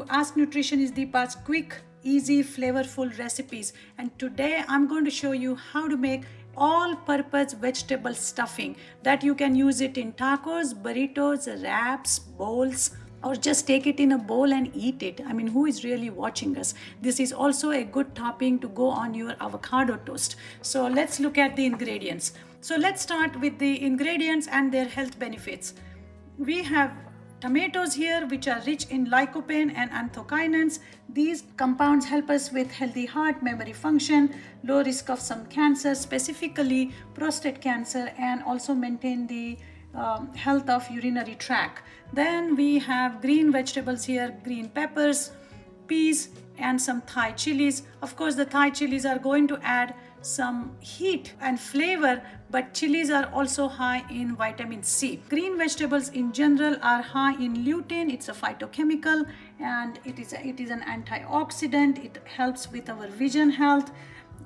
Ask Nutrition is Deepa's quick, easy, flavorful recipes. And today I'm going to show you how to make all-purpose vegetable stuffing that you can use it in tacos, burritos, wraps, bowls, or just take it in a bowl and eat it. I mean, who is really watching us? This is also a good topping to go on your avocado toast. So let's look at the ingredients. So let's start with the ingredients and their health benefits. We have tomatoes here, which are rich in lycopene and anthocyanins. These compounds help us with healthy heart, memory function, low risk of some cancer, specifically prostate cancer, and also maintain the health of urinary tract. Then we have green vegetables here, green peppers, peas, and some Thai chilies. Of course, the Thai chilies are going to add some heat and flavor, but chilies are also high in vitamin C. Green vegetables in general are high in lutein. It's a phytochemical and it is an antioxidant. It helps with our vision health,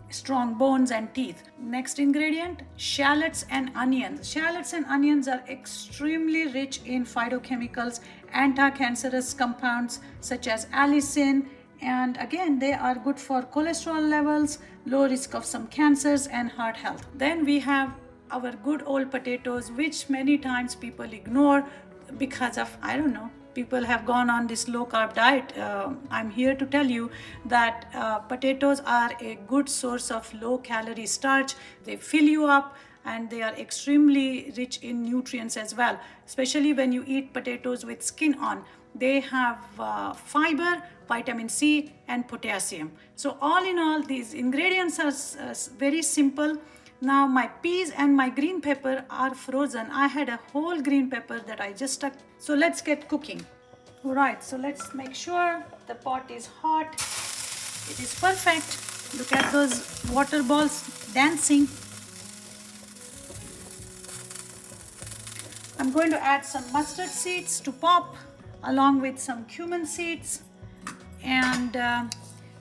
strong bones and teeth. Next ingredient, shallots and onions. Shallots and onions are extremely rich in phytochemicals, anti-cancerous compounds such as allicin, and again they are good for cholesterol levels, low risk of some cancers, and heart health. Then we have our good old potatoes, which many times people ignore because of, I don't know, people have gone on this low carb diet. I'm here to tell you that potatoes are a good source of low calorie starch. They fill you up and they are extremely rich in nutrients as well, especially when you eat potatoes with skin on. They have fiber, vitamin C, and potassium. So all in all, these ingredients are very simple. Now my peas and my green pepper are frozen. I had a whole green pepper that I just stuck. So let's get cooking. All right, so let's make sure the pot is hot. It is perfect. Look at those water balls dancing. I'm going to add some mustard seeds to pop along with some cumin seeds. And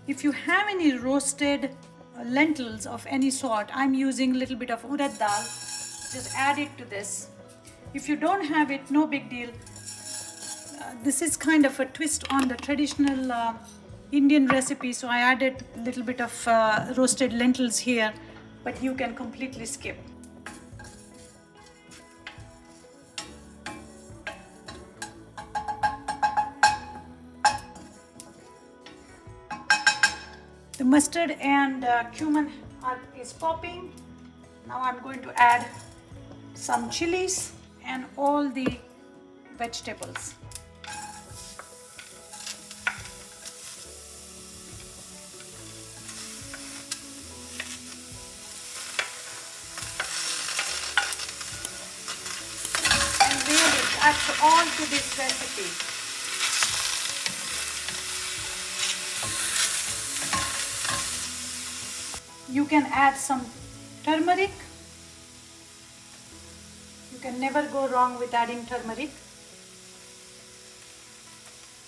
if you have any roasted lentils of any sort, I'm using a little bit of urad dal, just add it to this. If you don't have it, no big deal. This is kind of a twist on the traditional Indian recipe, so I added a little bit of roasted lentils here, but you can completely skip. The mustard and cumin is popping. Now I'm going to add some chilies and all the vegetables. And really, that's all to this recipe. You can add some turmeric. You can never go wrong with adding turmeric.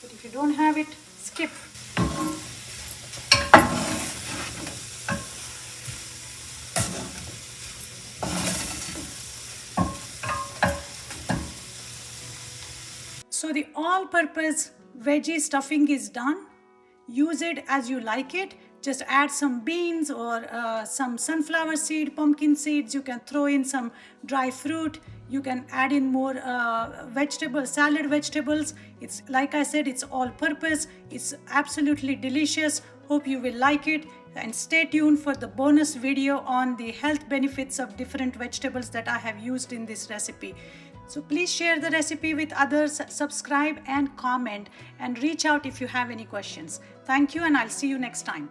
But if you don't have it, skip. So the all-purpose veggie stuffing is done. Use it as you like it. Just add some beans or some sunflower seed, pumpkin seeds. You can throw in some dry fruit. You can add in more vegetables, salad vegetables. It's like I said, it's all purpose. It's absolutely delicious. Hope you will like it. And stay tuned for the bonus video on the health benefits of different vegetables that I have used in this recipe. So please share the recipe with others, subscribe and comment, and reach out if you have any questions. Thank you, and I'll see you next time.